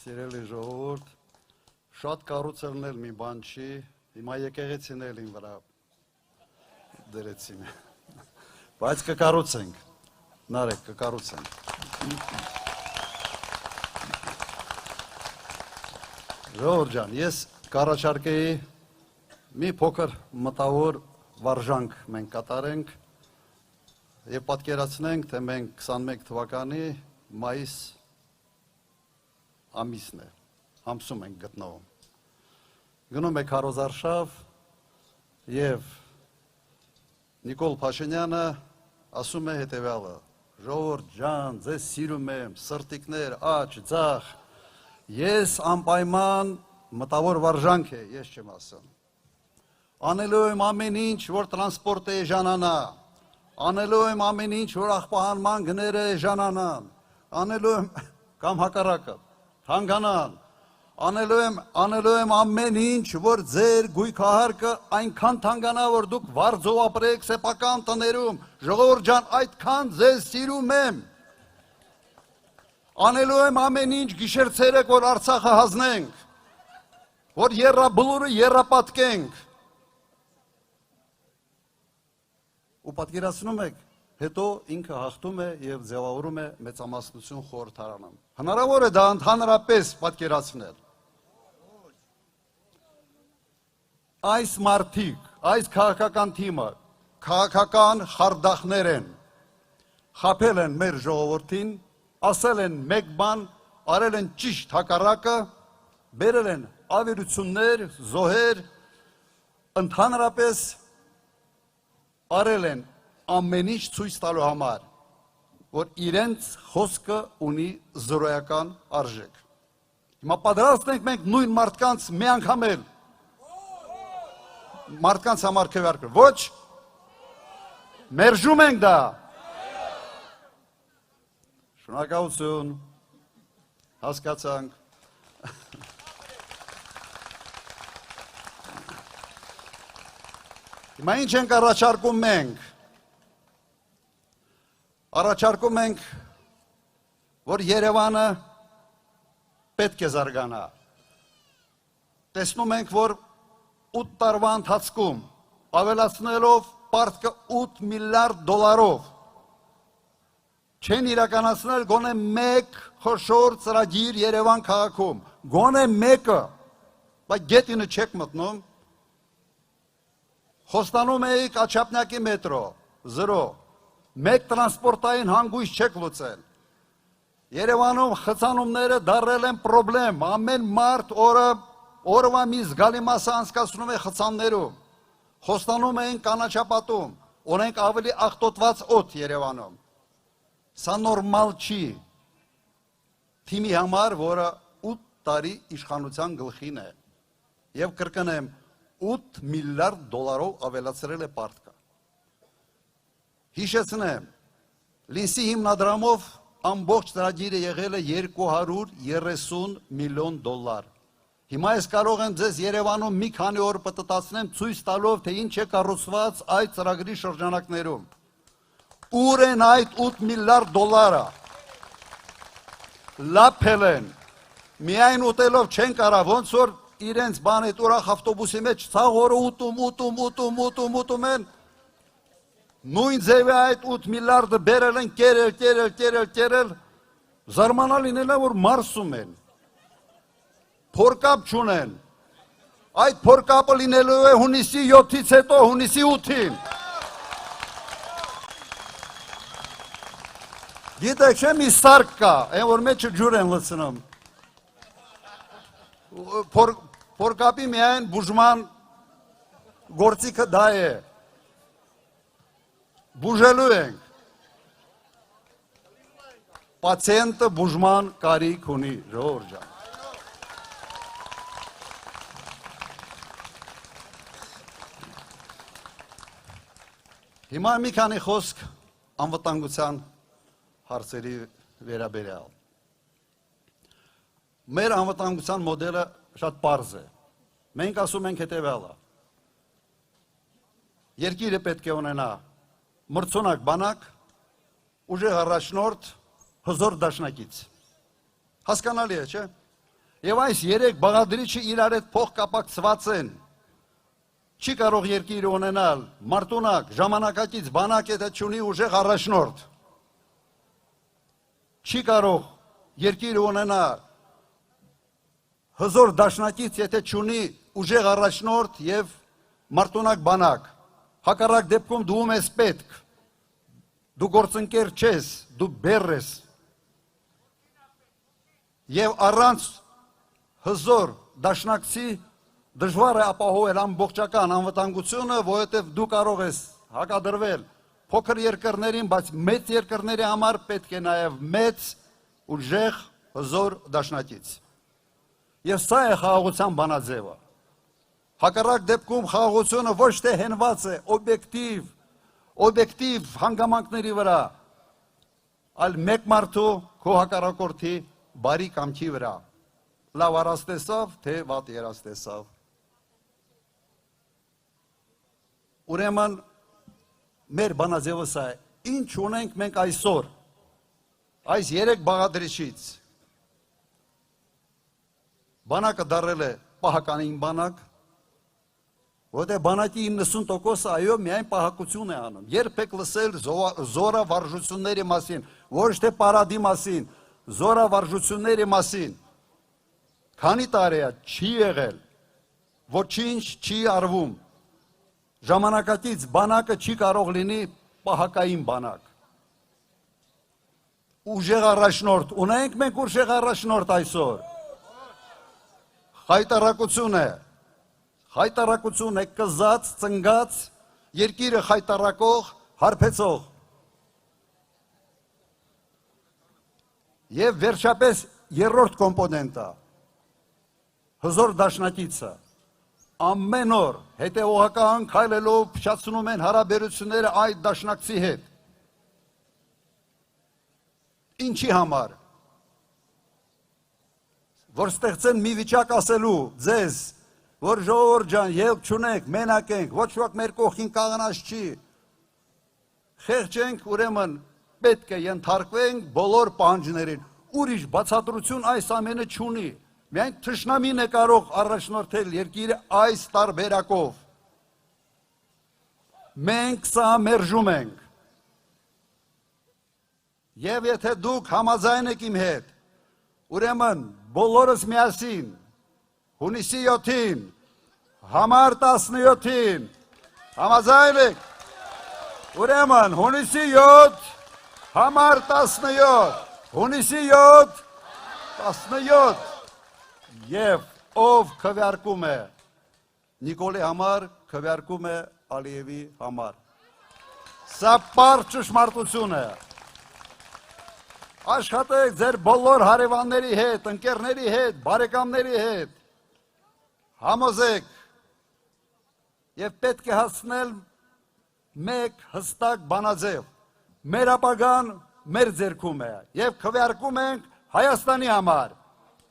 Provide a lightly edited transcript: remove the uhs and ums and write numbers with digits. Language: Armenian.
Սիրելի ժողովուրդ, շատ կառուցելն էլ մի բան չի, հիմա եկեղեցին էլ իմ վրա դրեցին, բայց կկառուցենք, Նարեկ, կկառուցենք։ Ժողովուրդ ջան, ես կառաջարկեի մի փոքր մտավոր վարժանք մենք կատարենք եւ պատկերացնենք, թե մենք 21 թվականի մայիս ամիսն է, ամսում ենք գտնվում։ Գնում է քարոզարշավ եւ Նիկոլ Փաշինյանը ասում է հետեւյալը. ժողովուրդ ջան, ձեզ սիրում եմ, սրտիկներ, աջ, ձախ, ես անպայման մտավոր վարժանք է, ես չեմ ասում։ Անելու եմ ամեն ինչ, որ տրանսպորտը էժանանա, անելու եմ ամեն ինչ, որ աղբահանման գները էժանանան, անելու եմ կամ հակառակը, հանգանան, անելու եմ ամեն ինչ, որ ձեր գույքահարկը այնքան թանկանա, որ դուք վարձով ապրեք սեփական տներում, ժողովուրդ ջան, այդքան ձեզ սիրում եմ։ Անելու եմ ամեն ինչ գիշեր-ցերեկ, որ Արցախը հանձնենք, որ եռաբլուրը եռապատկենք։ Ու պատկերացնում եք, հետո ինքը հաղթում է եւ ձևավորում է մեծամասնություն խորհրդարանում։ Հնարավոր է դա ընդհանրապես պատկերացնել։ Այս մարդիկ, այս քաղաքական թիմը, քաղաքական խարդախներ են, խաբել են մեր ժողովրդին, ասել են մեկ բան, արել են ճիշտ հակառակը, բերել են ավերություններ, զոհեր, ընդհանրապես արել են ամեն ինչ ցույց տալու համար, որ իրենց խոսքը ունի զրոյական արժեք։ Հիմա պատրաստ ենք մենք նույն մարդկանց մի անգամ էլ մարդկանց համար քվեարկել։ Ոչ, մերժում ենք դա։ Շնորհակալություն, հասկացանք։ Հիմա ինչ ենք առաջարկում մենք։ Առաջարկում ենք, որ Երևանը պետք է զարգանա։ Տեսնում ենք, որ 8 տարվա ընթացքում ավելացնելով պարտքը 8 միլիարդ դոլարով չեն իրականացնել գոնե մեկ խոշոր ծրագիր Երևան քաղաքում, գոնե մեկը, բայց գետինը չեք մտնում, խոստանում էիք Աչափնյակի մետրո, 0, մեկ տրանսպորտային հանգույց չեք լուծել, Երևանում խցանումները դարել են պրոբլեմ, ամեն մարդ օրվա մի զգալի մասը անցկացնում է խցաններում, խոստանում էին կանաչապատում, ունենք ավելի աղտոտված օդ Երևանում, սա նորմալ չի, թիմի համար, որը 8 տարի իշխանության գլխին է, և կրկնեմ, 8 միլիարդ դոլարով ավելացրել է պարտքը։ Հիշեցնեմ, Լինսի հիմնադրամով ամբողջ ծրագիրը եղել է 230 միլիոն դոլար։ Հիմա ես կարող եմ ձեզ Երևանում մի քանի օր պտտացնեմ ցույց տալով, թե ինչ է կառուցված այդ ծրագրի շրջանակներում։ Ուր են այդ 8 միլիարդ դոլարը։ Լափել են։ Միայն ուտելով չեն կարող, ոնց որ իրենց բան այդ ուրախ ավտոբուսի մեջ ցավ օրը ուտում են։ Նույն ձևի այդ 8 միլիարդը բերել են, կերել, զարմանալ լինել է, որ մարսում են, փորկապ չունեն, այդ փորկապը լինելու է հունիսի 7-ից հետո, հունիսի 8-ին, գիտեք չէ մի սարկ կա, այն որ մեջը ջուր են լցնում, փորկապի միայն բուժման գործիքը դա է, բուժելու ենք, պացիենտը բուժման կարիք ունի, ժողովուրդ ջան։ Հիմա մի քանի խոսք անվտանգության հարցերի վերաբերյալ։ Մեր անվտանգության մոդելը շատ պարզ է։ Մենք ասում ենք հետևյալը. երկիրը պետք է ունենա մրցունակ բանակ, ուժեղ առաջնորդ, հզոր դաշնակից։ Հասկանալի է, չէ՞։ Եվ այս երեք բաղադրիչը իրար հետ փոխկապակցված են։ Չի կարող երկիրը ունենալ մարտունակ, ժամանակակից բանակ, եթե չունի ուժեղ առաջնորդ։ Չի կարող երկիրը ունենալ հզոր դաշնակից, եթե չունի ուժեղ առաջնորդ եւ մարտունակ բանակ։ Հակառակ դեպքում դու ես պետք։ Դու գործընկեր չես, դու բեռ ես։ Եվ առանց հզոր դաշնակցի դժվար է ապահովել ամբողջական անվտանգությունը, որովհետև դու կարող ես հակադրվել փոքր երկրներին, բայց մեծ երկրների համար պետք է նաև մեծ ուժեղ հզոր դաշնակից։ Եվ սա է խաղաղության բանաձևը։ Հակառակ դեպքում խաղաղությունը ոչ թե հենված է օբյեկտիվ հանգամանքների վրա, այլ մեկ մարդու քո հակառակորդի բարի կամքի վրա։ Լավ առաստեսավ, թե վատ երաստեսավ։ Ուրեմն մեր բանաձևը սա է, ինչ ունենք մենք այսօր, այս երեք բաղադրիչից։ Բանակը դարել է պահականին բանակ, որտեղ բանակի 90%-ը այո միայն պահակություն է անում։ Երբեք լսել զորավարժությունների մասին, ոչ թե պարադի մասին, զորավարժությունների մասին։ Քանի տարի է չի եղել, ոչինչ չի արվում։ Ժամանակակից բանակը չի կարող լինի պահակային բանակ։ Ուժեղ առաջնորդ ունենք մենք ուժեղ առաջնորդ այսօր։ Խայտարակություն է կզած, ծնգած, երկիրը խայտարակող, հարբեցող։ Եվ վերջապես երրորդ կոմպոնենտը, հզոր դաշնակիցը, ամեն օր հետևողական քայլելով փչացնում են հարաբերությունները այդ դաշնակցի հետ։ Ինչի համար։ Որ ստեղծեն մի վիճակ ասելու ձեզ, որ ժողովուրդ ջան, ելք չունենք, մենակ ենք, ոչ ոք մեր կողքին կանգնած չի։ Խեղճ ենք, ուրեմն պետք է ենթարկվենք բոլոր պահանջներին։ Ուրիշ բացատրություն այս ամենը չունի։ Միայն թշնամին է կարող առաջնորդել երկիրը այս տարբերակով։ Մենք սա մերժում ենք։ Եվ եթե դուք համաձայն եք իմ հետ, ուրեմն բոլորս միասին, հունիսի 7-ին, համար 17-ին, համաձայն եք, ուրեմն հունիսի 7, համար 17, հունիսի 7, 17, և ով քվեարկում է Նիկոլի համար, քվեարկում է Ալիևի համար։ Սա պարզ ճշմարտություն է։ Աշխատեք ձեր բոլոր հարևանների հետ, ընկերների հետ, բարեկամների հետ, համոզեք և պետք է հասնել մեկ հստակ բանաձև։ Մեր ապագան մեր ձեռքում է և քվեարկում ենք Հայաստանի համար։